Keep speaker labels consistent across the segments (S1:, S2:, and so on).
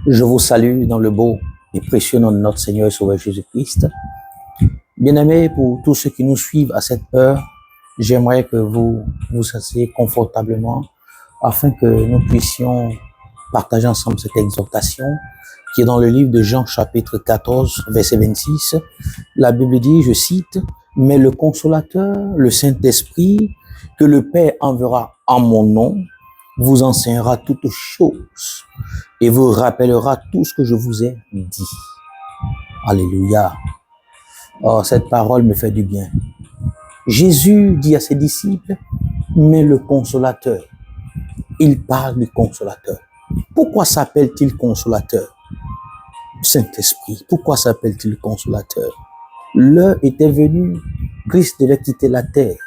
S1: Je vous salue dans le beau et précieux nom de notre Seigneur et Sauveur Jésus-Christ. Bien-aimés, pour tous ceux qui nous suivent à cette heure, j'aimerais que vous vous asseyez confortablement afin que nous puissions partager ensemble cette exhortation qui est dans le livre de Jean chapitre 14, verset 26. La Bible dit, je cite, « Mais le Consolateur, le Saint-Esprit, que le Père enverra en mon nom, vous enseignera toutes choses et vous rappellera tout ce que je vous ai dit. » Alléluia. Oh, cette parole me fait du bien. Jésus dit à ses disciples, mais le Consolateur, il parle du Consolateur. Pourquoi s'appelle-t-il Consolateur? Saint-Esprit, pourquoi s'appelle-t-il Consolateur? L'heure était venue, Christ devait quitter la terre.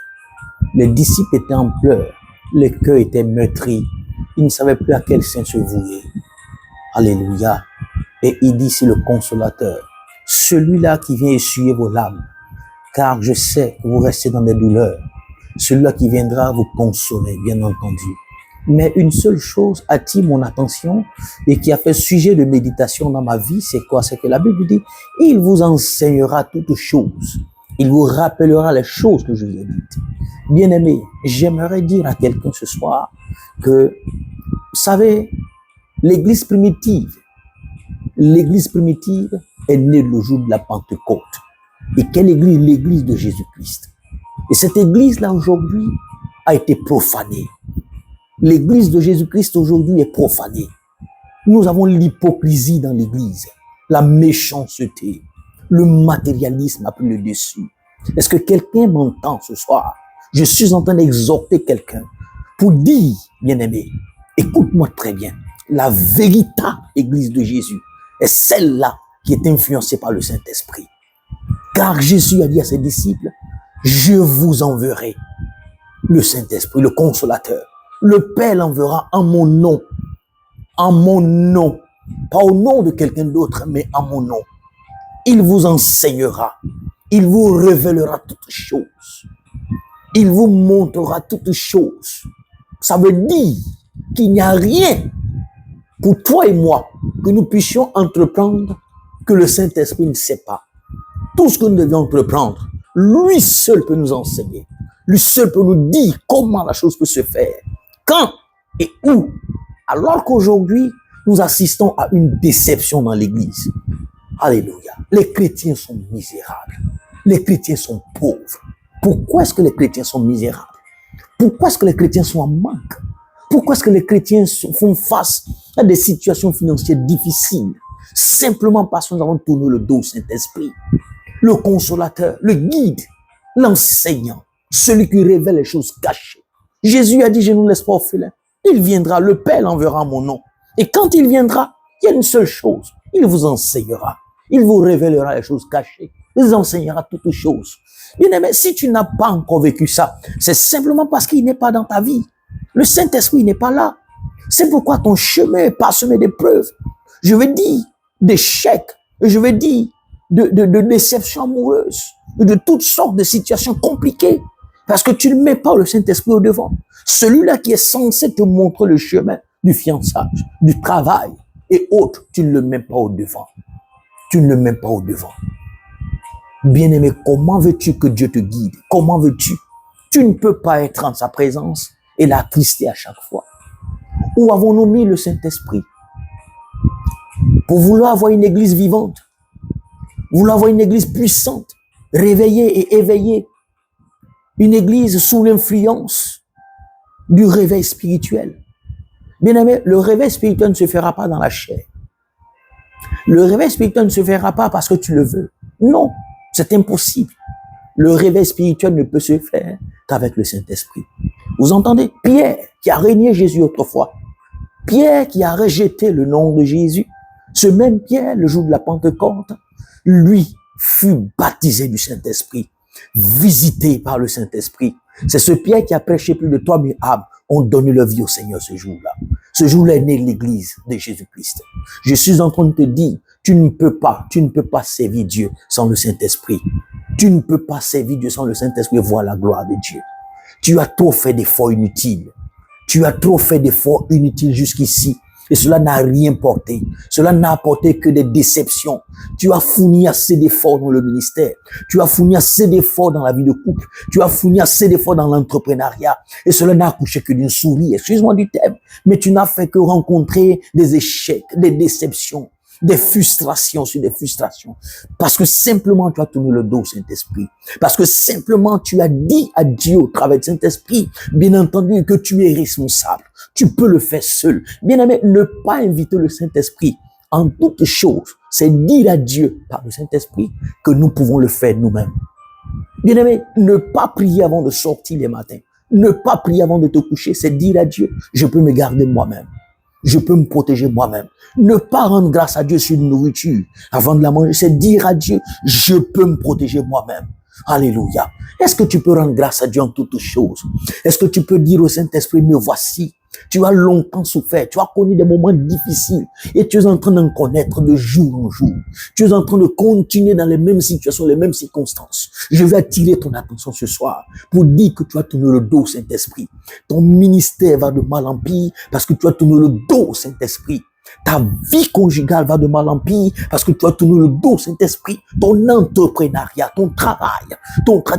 S1: Les disciples étaient en pleurs, les cœurs étaient meurtris. Ils ne savaient plus à quel saint se vouer. Alléluia. Et il dit, c'est le Consolateur, celui-là qui vient essuyer vos larmes, car je sais que vous restez dans des douleurs. Celui-là qui viendra vous consoler, bien entendu. Mais une seule chose attire mon attention et qui a fait sujet de méditation dans ma vie, c'est quoi? C'est que la Bible dit, il vous enseignera toutes choses. Il vous rappellera les choses que je vous ai dites. Bien-aimés, j'aimerais dire à quelqu'un ce soir que, vous savez, l'église primitive est née le jour de la Pentecôte. Et quelle église? L'église de Jésus-Christ. Et cette église-là aujourd'hui a été profanée. L'église de Jésus-Christ aujourd'hui est profanée. Nous avons l'hypocrisie dans l'église, la méchanceté, le matérialisme a pris le dessus. Est-ce que quelqu'un m'entend ce soir? Je suis en train d'exhorter quelqu'un pour dire, bien-aimé, écoute-moi très bien, la véritable église de Jésus est celle-là qui est influencée par le Saint-Esprit. Car Jésus a dit à ses disciples, je vous enverrai le Saint-Esprit, le Consolateur. Le Père l'enverra en mon nom. En mon nom. Pas au nom de quelqu'un d'autre, mais en mon nom. Il vous enseignera. Il vous révélera toutes choses. Il vous montrera toutes choses. Ça veut dire qu'il n'y a rien pour toi et moi que nous puissions entreprendre que le Saint-Esprit ne sait pas. Tout ce que nous devions entreprendre, lui seul peut nous enseigner. Lui seul peut nous dire comment la chose peut se faire. Quand et où? Alors qu'aujourd'hui, nous assistons à une déception dans l'église. Alléluia. Les chrétiens sont misérables. Les chrétiens sont pauvres. Pourquoi est-ce que les chrétiens sont misérables? Pourquoi est-ce que les chrétiens sont en manque? Pourquoi est-ce que les chrétiens font face à des situations financières difficiles? Simplement parce que nous avons tourné le dos au Saint-Esprit. Le Consolateur, le guide, l'enseignant, celui qui révèle les choses cachées. Jésus a dit, je ne nous laisse pas orphelins. Il viendra, le Père l'enverra en mon nom. Et quand il viendra, il y a une seule chose. Il vous enseignera. Il vous révélera les choses cachées. Il vous enseignera toutes choses. Bien-aimé, si tu n'as pas encore vécu ça, c'est simplement parce qu'il n'est pas dans ta vie. Le Saint-Esprit n'est pas là. C'est pourquoi ton chemin est parsemé d'épreuves. Je veux dire d'échecs. Je veux dire de déceptions amoureuses. De toutes sortes de situations compliquées. Parce que tu ne mets pas le Saint-Esprit au devant. Celui-là qui est censé te montrer le chemin du fiançage, du travail et autres, tu ne le mets pas au devant. Tu ne le mets pas au devant. Bien-aimé, comment veux-tu que Dieu te guide? Comment veux-tu? Tu ne peux pas être en sa présence et l'attrister à chaque fois. Où avons-nous mis le Saint-Esprit? Pour vouloir avoir une église vivante, vouloir avoir une église puissante, réveillée et éveillée, une église sous l'influence du réveil spirituel. Bien-aimé, le réveil spirituel ne se fera pas dans la chair. Le réveil spirituel ne se fera pas parce que tu le veux. Non, c'est impossible. Le réveil spirituel ne peut se faire qu'avec le Saint-Esprit. Vous entendez? Pierre, qui a régné Jésus autrefois. Pierre, qui a rejeté le nom de Jésus. Ce même Pierre, le jour de la Pentecôte, lui fut baptisé du Saint-Esprit, visité par le Saint-Esprit. C'est ce Pierre qui a prêché plus de 3000 âmes ont donné leur vie au Seigneur ce jour-là. Ce jour-là est né l'église de Jésus-Christ. Je suis en train de te dire, tu ne peux pas servir Dieu sans le Saint-Esprit. Tu ne peux pas servir Dieu sans le Saint-Esprit et voir la gloire de Dieu. Tu as trop fait d'efforts inutiles. Tu as trop fait d'efforts inutiles jusqu'ici. Et cela n'a rien porté. Cela n'a apporté que des déceptions. Tu as fourni assez d'efforts dans le ministère. Tu as fourni assez d'efforts dans la vie de couple. Tu as fourni assez d'efforts dans l'entrepreneuriat. Et cela n'a accouché que d'une souris. Excuse-moi du terme. Mais tu n'as fait que rencontrer des échecs, des déceptions, des frustrations sur des frustrations. Parce que simplement tu as tourné le dos au Saint-Esprit. Parce que simplement tu as dit à Dieu au travers du Saint-Esprit, bien entendu, que tu es responsable. Tu peux le faire seul. Bien aimé, ne pas inviter le Saint-Esprit en toutes choses, c'est dire à Dieu par le Saint-Esprit que nous pouvons le faire nous-mêmes. Bien aimé, ne pas prier avant de sortir les matins. Ne pas prier avant de te coucher, c'est dire à Dieu, je peux me garder moi-même. Je peux me protéger moi-même. Ne pas rendre grâce à Dieu sur une nourriture avant de la manger, c'est dire à Dieu, je peux me protéger moi-même. Alléluia. Est-ce que tu peux rendre grâce à Dieu en toutes choses? Est-ce que tu peux dire au Saint-Esprit, me voici. Tu as longtemps souffert, tu as connu des moments difficiles et tu es en train d'en connaître de jour en jour. Tu es en train de continuer dans les mêmes situations, les mêmes circonstances. Je vais attirer ton attention ce soir pour dire que tu as tourné le dos au Saint-Esprit. Ton ministère va de mal en pire parce que tu as tourné le dos au Saint-Esprit. Ta vie conjugale va de mal en pire parce que tu as tourné le dos au Saint-Esprit. Ton entrepreneuriat, ton travail,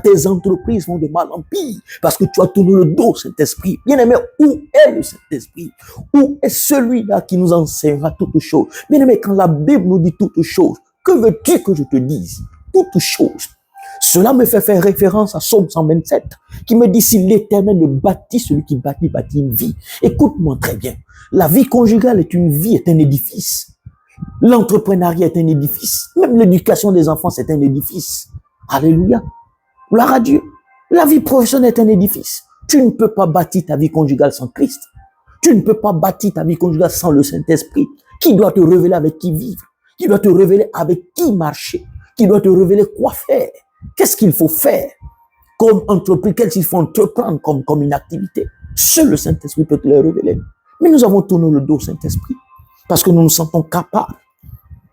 S1: tes entreprises vont de mal en pire parce que tu as tourné le dos au Saint-Esprit. Bien aimé, où est le Saint-Esprit? Où est celui-là qui nous enseignera toutes choses? Bien aimé, quand la Bible nous dit toutes choses, que veux-tu que je te dise? Toutes choses. Cela me fait faire référence à Psaume 127 qui me dit si l'Éternel ne bâtit, celui qui bâtit une vie. Écoute-moi très bien. La vie conjugale est une vie, est un édifice. L'entrepreneuriat est un édifice. Même l'éducation des enfants, c'est un édifice. Alléluia. Gloire à Dieu. La vie professionnelle est un édifice. Tu ne peux pas bâtir ta vie conjugale sans Christ. Tu ne peux pas bâtir ta vie conjugale sans le Saint-Esprit, qui doit te révéler avec qui vivre, qui doit te révéler avec qui marcher, qui doit te révéler quoi faire. Qu'est-ce qu'il faut faire comme entreprise, qu'est-ce qu'il faut entreprendre comme une activité. Seul le Saint-Esprit peut te le révéler. Mais nous avons tourné le dos au Saint-Esprit parce que nous nous sentons capables.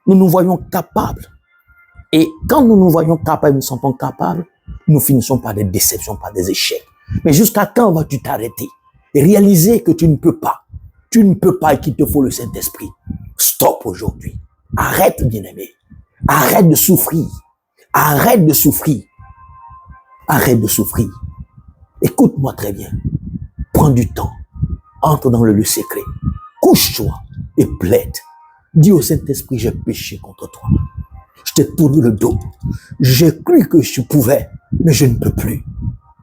S1: Nous nous voyons capables. Et quand nous nous voyons capables, nous nous sentons capables, nous finissons par des déceptions, par des échecs. Mais jusqu'à quand vas-tu t'arrêter et réaliser que tu ne peux pas? Tu ne peux pas et qu'il te faut le Saint-Esprit. Stop aujourd'hui. Arrête, bien-aimé. Arrête de souffrir. Arrête de souffrir. Arrête de souffrir. Écoute-moi très bien. Prends du temps. Entre dans le lieu secret. Couche-toi et plaide. Dis au Saint-Esprit, j'ai péché contre toi. Je t'ai tourné le dos. J'ai cru que je pouvais, mais je ne peux plus.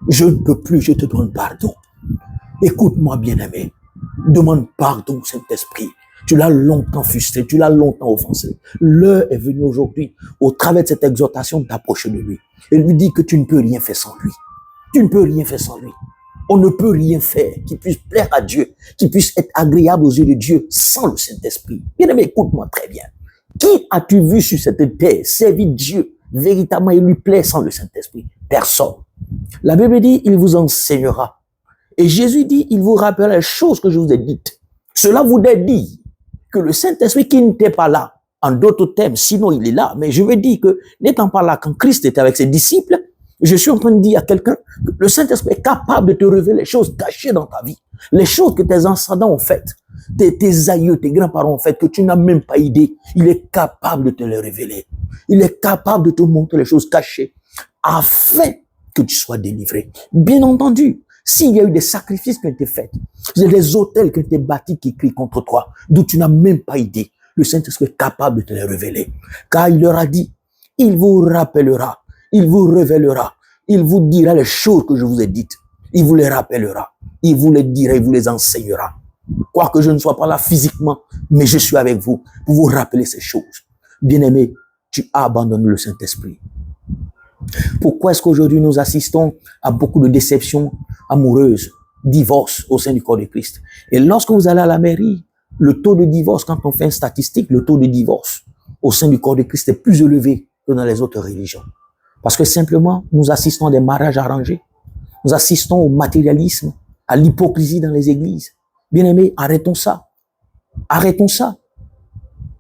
S1: Je ne peux plus, je te donne pardon. Écoute-moi, bien-aimé. Demande pardon au Saint-Esprit. Tu l'as longtemps frustré, tu l'as longtemps offensé. L'heure est venue aujourd'hui, au travers de cette exhortation, de t'approcher de lui. Et lui dit que tu ne peux rien faire sans lui. Tu ne peux rien faire sans lui. On ne peut rien faire qui puisse plaire à Dieu, qui puisse être agréable aux yeux de Dieu sans le Saint-Esprit. Bien-aimé, écoute-moi très bien. Qui as-tu vu sur cette terre servir Dieu véritablement et lui plaire sans le Saint-Esprit? Personne. La Bible dit, il vous enseignera. Et Jésus dit, il vous rappellera les choses que je vous ai dites. Cela voudrait dire que le Saint-Esprit qui n'était pas là, en d'autres termes, sinon il est là, mais je veux dire que n'étant pas là quand Christ était avec ses disciples, je suis en train de dire à quelqu'un que le Saint-Esprit est capable de te révéler les choses cachées dans ta vie, les choses que tes ancêtres ont faites, tes aïeux, tes grands-parents ont faites, que tu n'as même pas idée. Il est capable de te les révéler. Il est capable de te montrer les choses cachées afin que tu sois délivré. Bien entendu, s'il y a eu des sacrifices qui ont été faits, il y a des autels qui ont été bâtis qui crient contre toi, d'où tu n'as même pas idée, le Saint-Esprit est capable de te les révéler. Car il leur a dit, il vous rappellera, il vous révélera, il vous dira les choses que je vous ai dites, il vous les rappellera, il vous les dira, il vous les enseignera. Quoique je ne sois pas là physiquement, mais je suis avec vous pour vous rappeler ces choses. Bien-aimé, tu as abandonné le Saint-Esprit. Pourquoi est-ce qu'aujourd'hui nous assistons à beaucoup de déceptions amoureuses, divorces au sein du corps de Christ? Et lorsque vous allez à la mairie, le taux de divorce, quand on fait une statistique, le taux de divorce au sein du corps de Christ est plus élevé que dans les autres religions. Parce que simplement, nous assistons à des mariages arrangés. Nous assistons au matérialisme, à l'hypocrisie dans les églises. Bien-aimés, arrêtons ça. Arrêtons ça.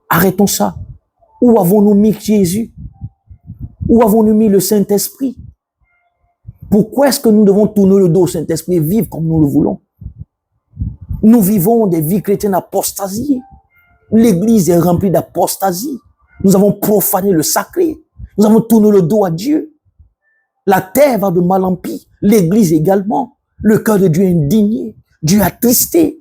S1: Arrêtons ça. Où avons-nous mis Jésus? Où avons-nous mis le Saint-Esprit? Pourquoi est-ce que nous devons tourner le dos au Saint-Esprit et vivre comme nous le voulons? Nous vivons des vies chrétiennes apostasiées. L'église est remplie d'apostasie. Nous avons profané le sacré. Nous avons tourné le dos à Dieu. La terre va de mal en pis. L'église également. Le cœur de Dieu est indigné. Dieu est attristé.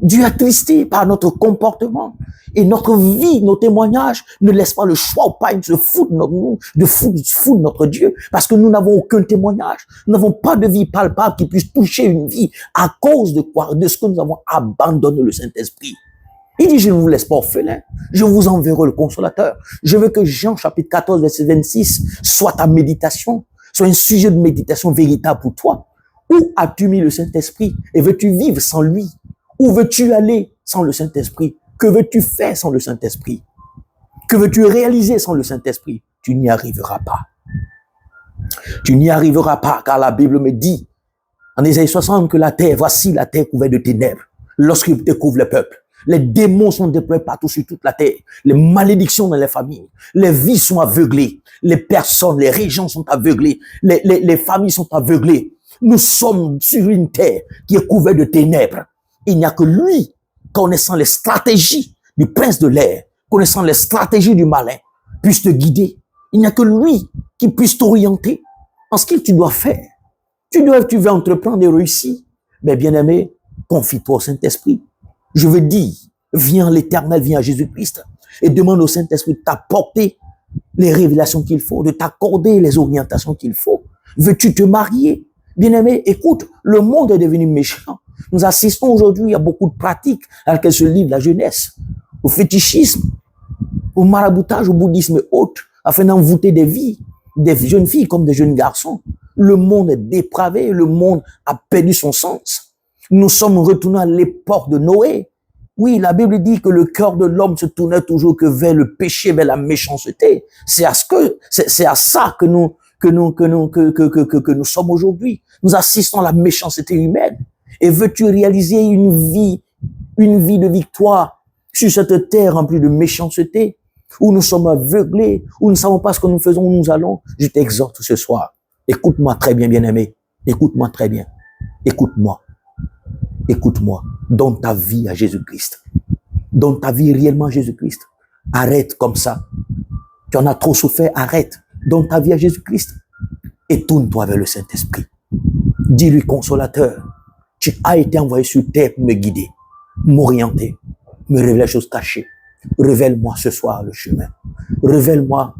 S1: Dieu est attristé par notre comportement. Et notre vie, nos témoignages ne laissent pas le choix aux païens de se foutre de notre Dieu. Parce que nous n'avons aucun témoignage. Nous n'avons pas de vie palpable qui puisse toucher une vie à cause de quoi? De ce que nous avons abandonné le Saint-Esprit. Il dit, je ne vous laisse pas orphelin. Je vous enverrai le consolateur. Je veux que Jean chapitre 14, verset 26 soit ta méditation, soit un sujet de méditation véritable pour toi. Où as-tu mis le Saint-Esprit? Et veux-tu vivre sans lui? Où veux-tu aller sans le Saint-Esprit? Que veux-tu faire sans le Saint-Esprit? Que veux-tu réaliser sans le Saint-Esprit? Tu n'y arriveras pas. Tu n'y arriveras pas, car la Bible me dit, en Ésaïe 60, que la terre, voici la terre couverte de ténèbres, lorsqu'il découvre le peuple. Les démons sont déployés partout sur toute la terre. Les malédictions dans les familles. Les vies sont aveuglées. Les personnes, les régions sont aveuglées. Les familles sont aveuglées. Nous sommes sur une terre qui est couverte de ténèbres. Il n'y a que lui, connaissant les stratégies du prince de l'air, connaissant les stratégies du malin, puisse te guider. Il n'y a que lui qui puisse t'orienter en ce que tu dois faire. Tu veux entreprendre et réussir. Mais bien aimé, confie-toi au Saint-Esprit. Je veux dire, viens à l'Éternel, viens à Jésus-Christ et demande au Saint-Esprit de t'apporter les révélations qu'il faut, de t'accorder les orientations qu'il faut. Veux-tu te marier? Bien-aimé, écoute, le monde est devenu méchant. Nous assistons aujourd'hui à beaucoup de pratiques à laquelle se livre la jeunesse, au fétichisme, au maraboutage, au bouddhisme et autres, afin d'envoûter des vies, des jeunes filles comme des jeunes garçons. Le monde est dépravé, le monde a perdu son sens. Nous sommes retournés à l'époque de Noé. Oui, la Bible dit que le cœur de l'homme se tournait toujours que vers le péché, vers la méchanceté. C'est à ça que nous sommes aujourd'hui. Nous assistons à la méchanceté humaine. Et veux-tu réaliser une vie de victoire sur cette terre remplie de méchanceté, où nous sommes aveuglés, où nous ne savons pas ce que nous faisons, où nous allons? Je t'exhorte ce soir. Écoute-moi très bien, bien-aimé. Écoute-moi très bien. Écoute-moi. Écoute-moi, donne ta vie à Jésus-Christ. Donne ta vie réellement à Jésus-Christ. Arrête comme ça. Tu en as trop souffert, arrête. Donne ta vie à Jésus-Christ. Et tourne-toi vers le Saint-Esprit. Dis-lui, consolateur, tu as été envoyé sur terre pour me guider, m'orienter, me révéler les choses cachées. Révèle-moi ce soir le chemin. Révèle-moi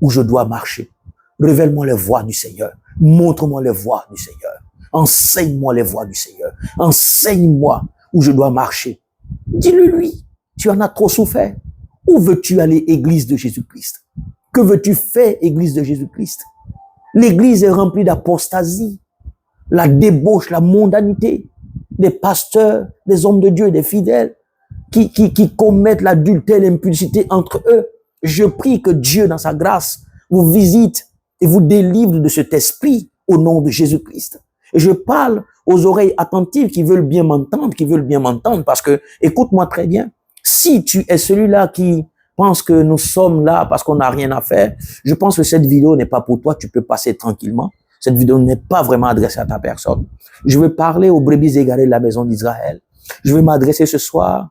S1: où je dois marcher. Révèle-moi les voies du Seigneur. Montre-moi les voies du Seigneur. Enseigne-moi les voies du Seigneur. Enseigne-moi où je dois marcher. Dis-le lui. Tu en as trop souffert. Où veux-tu aller, Église de Jésus-Christ? Que veux-tu faire, Église de Jésus-Christ? L'Église est remplie d'apostasie, la débauche, la mondanité, des pasteurs, des hommes de Dieu, des fidèles qui commettent l'adultère et l'impudicité entre eux. Je prie que Dieu, dans sa grâce, vous visite et vous délivre de cet esprit au nom de Jésus-Christ. Et je parle aux oreilles attentives qui veulent bien m'entendre, parce que, écoute-moi très bien, si tu es celui-là qui pense que nous sommes là parce qu'on n'a rien à faire, je pense que cette vidéo n'est pas pour toi, tu peux passer tranquillement. Cette vidéo n'est pas vraiment adressée à ta personne. Je veux parler aux brebis égarées de la maison d'Israël. Je veux m'adresser ce soir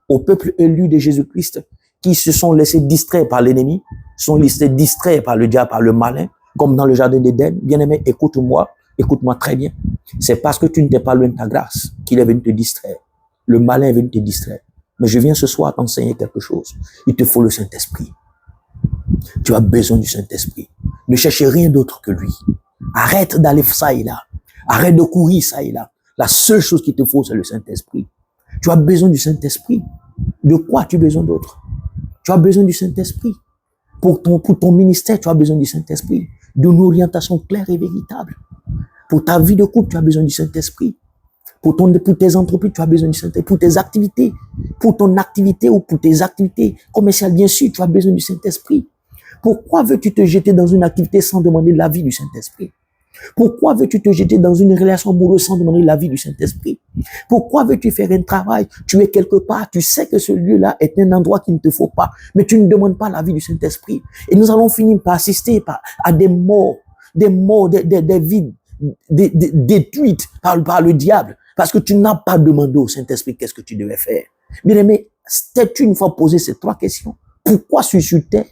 S1: au peuple élu de Jésus-Christ qui se sont laissés distraire par l'ennemi, sont laissés distraire par le diable, par le malin, comme dans le jardin d'Éden. Bien-aimé, écoute-moi très bien. C'est parce que tu ne t'es pas loin de ta grâce qu'il est venu te distraire. Le malin est venu te distraire. Mais je viens ce soir t'enseigner quelque chose. Il te faut le Saint-Esprit. Tu as besoin du Saint-Esprit. Ne cherchez rien d'autre que lui. Arrête d'aller ça et là. Arrête de courir ça et là. La seule chose qu'il te faut, c'est le Saint-Esprit. Tu as besoin du Saint-Esprit. De quoi as-tu besoin d'autre? Tu as besoin du Saint-Esprit. Pour ton ministère, tu as besoin du Saint-Esprit. D'une orientation claire et véritable. Pour ta vie de couple, tu as besoin du Saint-Esprit. Pour tes entreprises, tu as besoin du Saint-Esprit. Pour tes activités, pour ton activité ou pour tes activités commerciales, bien sûr, tu as besoin du Saint-Esprit. Pourquoi veux-tu te jeter dans une activité sans demander l'avis du Saint-Esprit? Pourquoi veux-tu te jeter dans une relation amoureuse sans demander l'avis du Saint-Esprit? Pourquoi veux-tu faire un travail? Tu es quelque part, tu sais que ce lieu-là est un endroit qu'il ne te faut pas, mais tu ne demandes pas l'avis du Saint-Esprit. Et nous allons finir par assister à des morts, des vies détruites par le diable, Parce que tu n'as pas demandé au Saint-Esprit qu'est-ce que tu devais faire. Bien-aimé, t'es-tu une fois posé ces 3 questions? Pourquoi suis-je sur terre?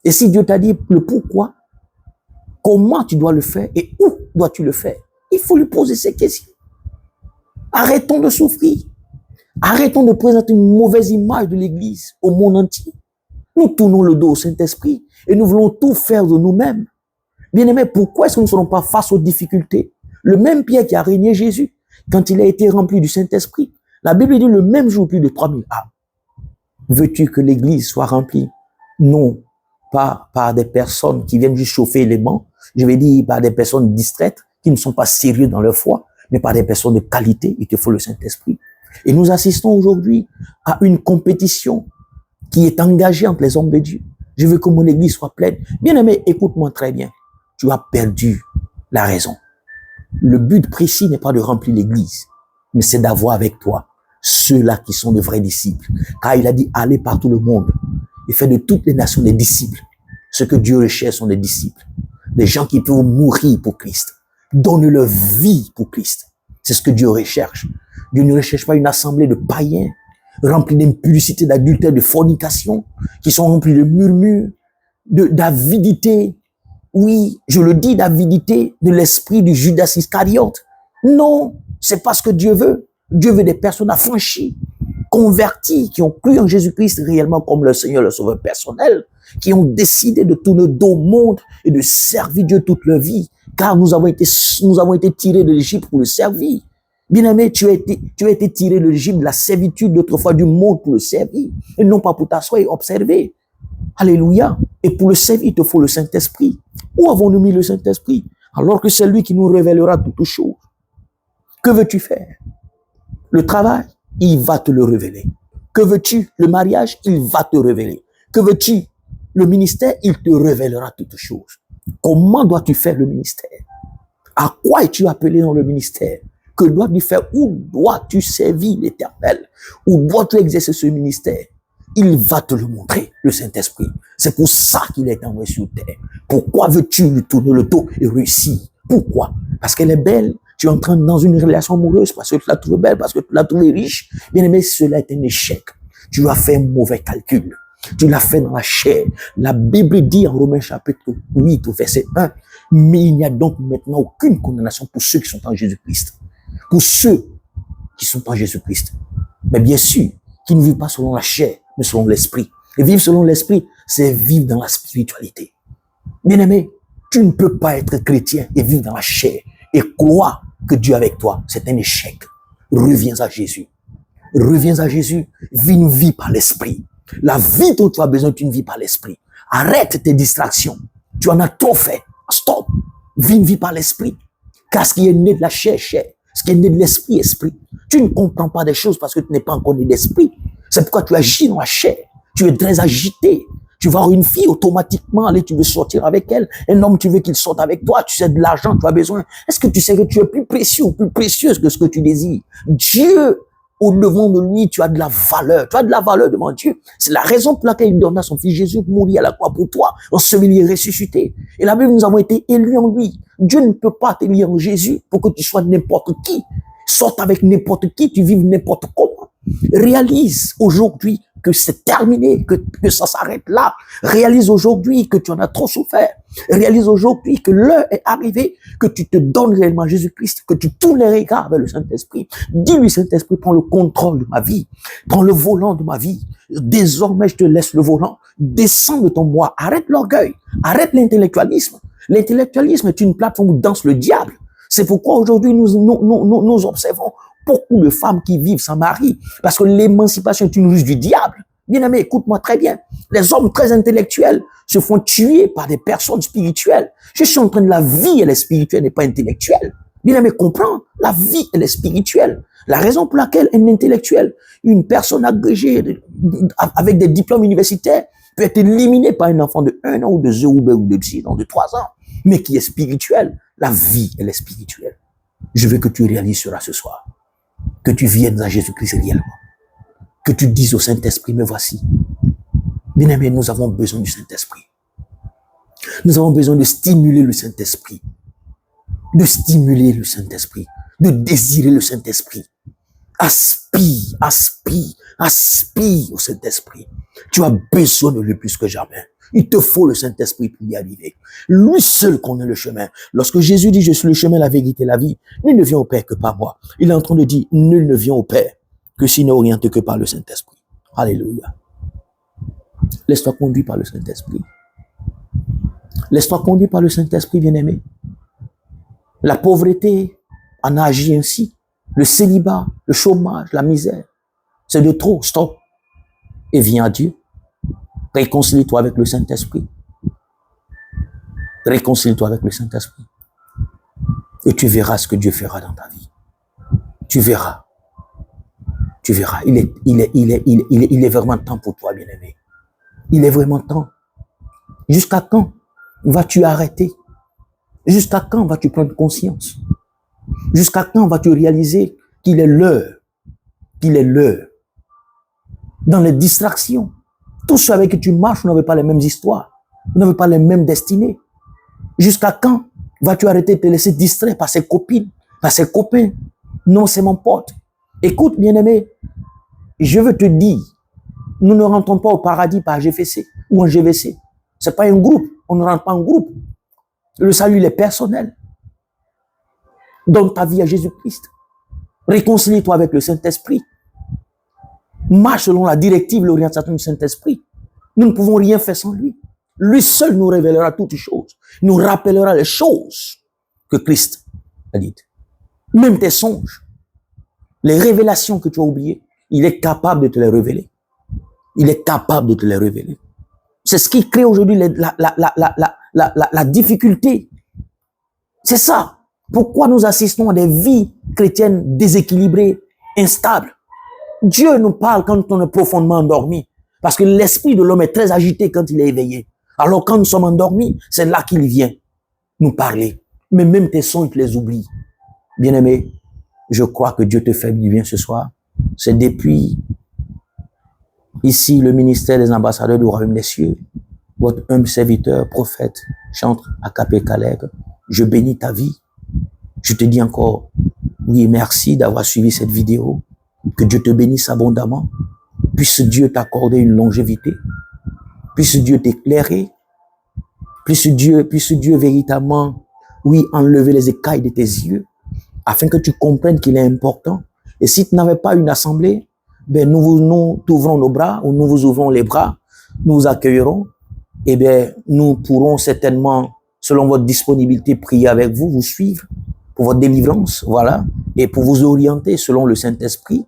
S1: Et si Dieu t'a dit le pourquoi, comment tu dois le faire et où dois-tu le faire? Il faut lui poser ces questions. Arrêtons de souffrir. Arrêtons de présenter une mauvaise image de l'Église au monde entier. Nous tournons le dos au Saint-Esprit et nous voulons tout faire de nous-mêmes. Bien-aimés, pourquoi est-ce que nous ne serons pas face aux difficultés? Le même Pierre qui a régné Jésus, quand il a été rempli du Saint-Esprit, la Bible dit le même jour, plus de 3000 âmes. Veux-tu que l'Église soit remplie? Non, pas par des personnes qui viennent juste chauffer les bancs, je vais dire par des personnes distraites, qui ne sont pas sérieux dans leur foi, mais par des personnes de qualité. Il te faut le Saint-Esprit. Et nous assistons aujourd'hui à une compétition qui est engagée entre les hommes de Dieu. Je veux que mon Église soit pleine. Bien-aimé, écoute-moi très bien. Tu as perdu la raison. Le but précis n'est pas de remplir l'Église, mais c'est d'avoir avec toi ceux-là qui sont de vrais disciples. Car il a dit, allez par tout le monde et faites de toutes les nations des disciples. Ce que Dieu recherche sont des disciples. Des gens qui peuvent mourir pour Christ. Donner leur vie pour Christ. C'est ce que Dieu recherche. Dieu ne recherche pas une assemblée de païens remplis d'impudicité, d'adultère, de fornication, qui sont remplis de murmures, d'avidité. Oui, je le dis, d'avidité de l'esprit du Judas Iscariote. Non, c'est pas ce que Dieu veut. Dieu veut des personnes affranchies, converties, qui ont cru en Jésus-Christ réellement comme leur Seigneur, leur Sauveur personnel, qui ont décidé de tourner dos au monde et de servir Dieu toute leur vie, car nous avons été tirés de l'Égypte pour le servir. Bien-aimé, tu as été tiré de l'Égypte, de la servitude d'autrefois du monde pour le servir, et non pas pour t'asseoir et observer. Alléluia. Et pour le servir, il te faut le Saint-Esprit. Où avons-nous mis le Saint-Esprit? Alors que c'est lui qui nous révélera toutes choses. Que veux-tu faire? Le travail, il va te le révéler. Que veux-tu? Le mariage, il va te révéler. Que veux-tu? Le ministère, il te révélera toutes choses. Comment dois-tu faire le ministère? À quoi es-tu appelé dans le ministère? Que dois-tu faire? Où dois-tu servir l'Éternel? Où dois-tu exercer ce ministère? Il va te le montrer, le Saint-Esprit. C'est pour ça qu'il est envoyé sur terre. Pourquoi veux-tu lui tourner le dos et réussir? Pourquoi? Parce qu'elle est belle. Tu entres dans une relation amoureuse parce que tu l'as trouvée belle, parce que tu l'as trouvée riche. Bien aimé, cela est un échec. Tu as fait un mauvais calcul. Tu l'as fait dans la chair. La Bible dit en Romains chapitre 8 au verset 1, mais il n'y a donc maintenant aucune condamnation pour ceux qui sont en Jésus-Christ. Pour ceux qui sont en Jésus-Christ. Mais bien sûr, qui ne vivent pas selon la chair, mais selon l'esprit. Et vivre selon l'esprit, c'est vivre dans la spiritualité. Bien aimé, tu ne peux pas être chrétien et vivre dans la chair et croire que Dieu est avec toi. C'est un échec. Reviens à Jésus. Reviens à Jésus. Vis une vie par l'esprit. La vie dont tu as besoin, tu ne vis par l'esprit. Arrête tes distractions. Tu en as trop fait. Stop. Vis une vie par l'esprit. Car ce qui est né de la chair, chair. Ce qui est né de l'esprit, esprit. Tu ne comprends pas des choses parce que tu n'es pas encore né d'esprit. C'est pourquoi tu agis dans la chair. Tu es très agité. Tu vas avoir une fille automatiquement, allez, tu veux sortir avec elle. Un homme, tu veux qu'il sorte avec toi. Tu sais de l'argent, tu as besoin. Est-ce que tu sais que tu es plus précieux ou plus précieuse que ce que tu désires? Dieu, au-devant de lui, tu as de la valeur. Tu as de la valeur devant Dieu. C'est la raison pour laquelle il donna son fils Jésus pour mourir à la croix pour toi, enseveli et ressuscité. Et la Bible, nous avons été élus en lui. Dieu ne peut pas t'élire en Jésus pour que tu sois n'importe qui. Sorte avec n'importe qui, tu vives n'importe comment. Réalise aujourd'hui que c'est terminé, que ça s'arrête là. Réalise aujourd'hui que tu en as trop souffert. Réalise aujourd'hui que l'heure est arrivée, que tu te donnes réellement à Jésus-Christ, que tu tournes les regards vers le Saint-Esprit. Dis-lui, Saint-Esprit, prends le contrôle de ma vie. Prends le volant de ma vie. Désormais, je te laisse le volant. Descends de ton moi. Arrête l'orgueil. Arrête l'intellectualisme. L'intellectualisme est une plateforme où danse le diable. C'est pourquoi aujourd'hui, nous observons beaucoup de femmes qui vivent sans mari, parce que l'émancipation est une ruse du diable. Bien-aimé, écoute-moi très bien. Les hommes très intellectuels se font tuer par des personnes spirituelles. Je suis en train de la vie, elle est spirituelle, n'est pas intellectuelle. Bien-aimé, comprends, la vie, elle est spirituelle. La raison pour laquelle un intellectuel, une personne agrégée avec des diplômes universitaires, peut être éliminée par un enfant de 1 an ou de 2 ou de 6 ans, de 3 ans, mais qui est spirituel. La vie, elle est spirituelle. Je veux que tu réalises cela ce soir. Que tu viennes à Jésus-Christ réellement. Que tu dises au Saint-Esprit, me voici. Bien-aimé, nous avons besoin du Saint-Esprit. Nous avons besoin de stimuler le Saint-Esprit. De stimuler le Saint-Esprit. de désirer le Saint-Esprit. Aspire, aspire, aspire au Saint-Esprit. Tu as besoin de lui plus que jamais. Il te faut le Saint-Esprit pour y arriver. Lui seul connaît le chemin. Lorsque Jésus dit, je suis le chemin, la vérité, la vie, nul ne vient au Père que par moi. Il est en train de dire, nul ne vient au Père que s'il n'est orienté que par le Saint-Esprit. Alléluia. Laisse-toi conduire par le Saint-Esprit. Laisse-toi conduire par le Saint-Esprit, bien-aimé. La pauvreté en a agi ainsi. Le célibat, le chômage, la misère. C'est de trop, stop. Et viens à Dieu. Réconcilie-toi avec le Saint-Esprit. Réconcilie-toi avec le Saint-Esprit. Et tu verras ce que Dieu fera dans ta vie. Tu verras. Tu verras. Il est vraiment temps pour toi, bien-aimé. Il est vraiment temps. Jusqu'à quand vas-tu arrêter? Jusqu'à quand vas-tu prendre conscience? Jusqu'à quand vas-tu réaliser qu'il est l'heure? Qu'il est l'heure. Dans les distractions. Tous ceux avec qui tu marches, vous n'avez pas les mêmes histoires. Vous n'avez pas les mêmes destinées. Jusqu'à quand vas-tu arrêter de te laisser distraire par ses copines, par ses copains? Non, c'est mon pote. Écoute, bien-aimé, je veux te dire, nous ne rentrons pas au paradis par GFC ou en GVC. C'est pas un groupe. On ne rentre pas en groupe. Le salut, il est personnel. Donne ta vie à Jésus-Christ. Réconcilie-toi avec le Saint-Esprit. Marche selon la directive, l'orientation du Saint-Esprit. Nous ne pouvons rien faire sans lui. Lui seul nous révélera toutes choses. Il nous rappellera les choses que Christ a dites. Même tes songes, les révélations que tu as oubliées, il est capable de te les révéler. Il est capable de te les révéler. C'est ce qui crée aujourd'hui la difficulté. C'est ça. Pourquoi nous assistons à des vies chrétiennes déséquilibrées, instables? Dieu nous parle quand on est profondément endormi. Parce que l'esprit de l'homme est très agité quand il est éveillé. Alors quand nous sommes endormis, c'est là qu'il vient nous parler. Mais même tes sons, tu les oublies. Bien-aimé, je crois que Dieu te fait du bien ce soir. C'est depuis ici le ministère des ambassadeurs du Royaume des cieux, votre humble serviteur, prophète, chantre Akapé Kalek. Je bénis ta vie. Je te dis encore, oui, merci d'avoir suivi cette vidéo. Que Dieu te bénisse abondamment. Puisse Dieu t'accorder une longévité. Puisse Dieu t'éclairer. Puisse Dieu véritablement, oui, enlever les écailles de tes yeux, afin que tu comprennes qu'il est important. Et si tu n'avais pas une assemblée, ben nous t'ouvrons nos bras, ou nous vous ouvrons les bras, nous vous accueillerons. Et bien, nous pourrons certainement, selon votre disponibilité, prier avec vous, vous suivre pour votre délivrance, voilà, et pour vous orienter selon le Saint-Esprit.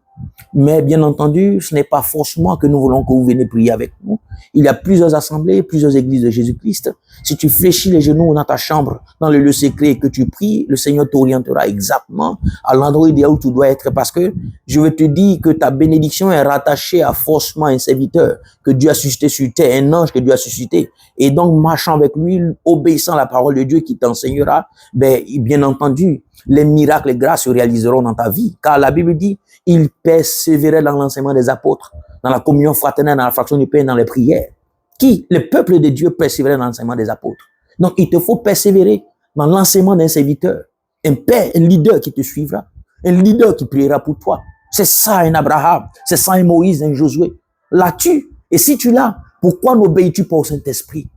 S1: Mais bien entendu, ce n'est pas forcément que nous voulons que vous veniez prier avec nous. Il y a plusieurs assemblées, plusieurs églises de Jésus-Christ. Si tu fléchis les genoux dans ta chambre, dans le lieu secret et que tu pries, le Seigneur t'orientera exactement à l'endroit idéal où tu dois être. Parce que je veux te dire que ta bénédiction est rattachée à forcément un serviteur que Dieu a suscité sur terre, un ange que Dieu a suscité. Et donc, marchant avec lui, obéissant à la parole de Dieu qui t'enseignera, ben, bien entendu, les miracles et grâces se réaliseront dans ta vie. Car la Bible dit, il persévérait dans l'enseignement des apôtres, dans la communion fraternelle, dans la fraction du pain, dans les prières. Qui? Le peuple de Dieu persévérait dans l'enseignement des apôtres. Donc, il te faut persévérer dans l'enseignement d'un serviteur, un père, un leader qui te suivra, un leader qui priera pour toi. C'est ça un Abraham, c'est ça un Moïse, un Josué. L'as-tu? Et si tu l'as, pourquoi n'obéis-tu pas au Saint-Esprit?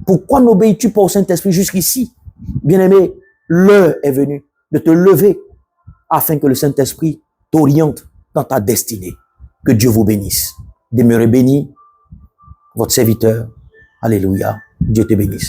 S1: Pourquoi n'obéis-tu pas au Saint-Esprit jusqu'ici? Bien-aimé, l'heure est venue de te lever afin que le Saint-Esprit t'oriente dans ta destinée. Que Dieu vous bénisse. Demeurez bénis, votre serviteur. Alléluia. Dieu te bénisse.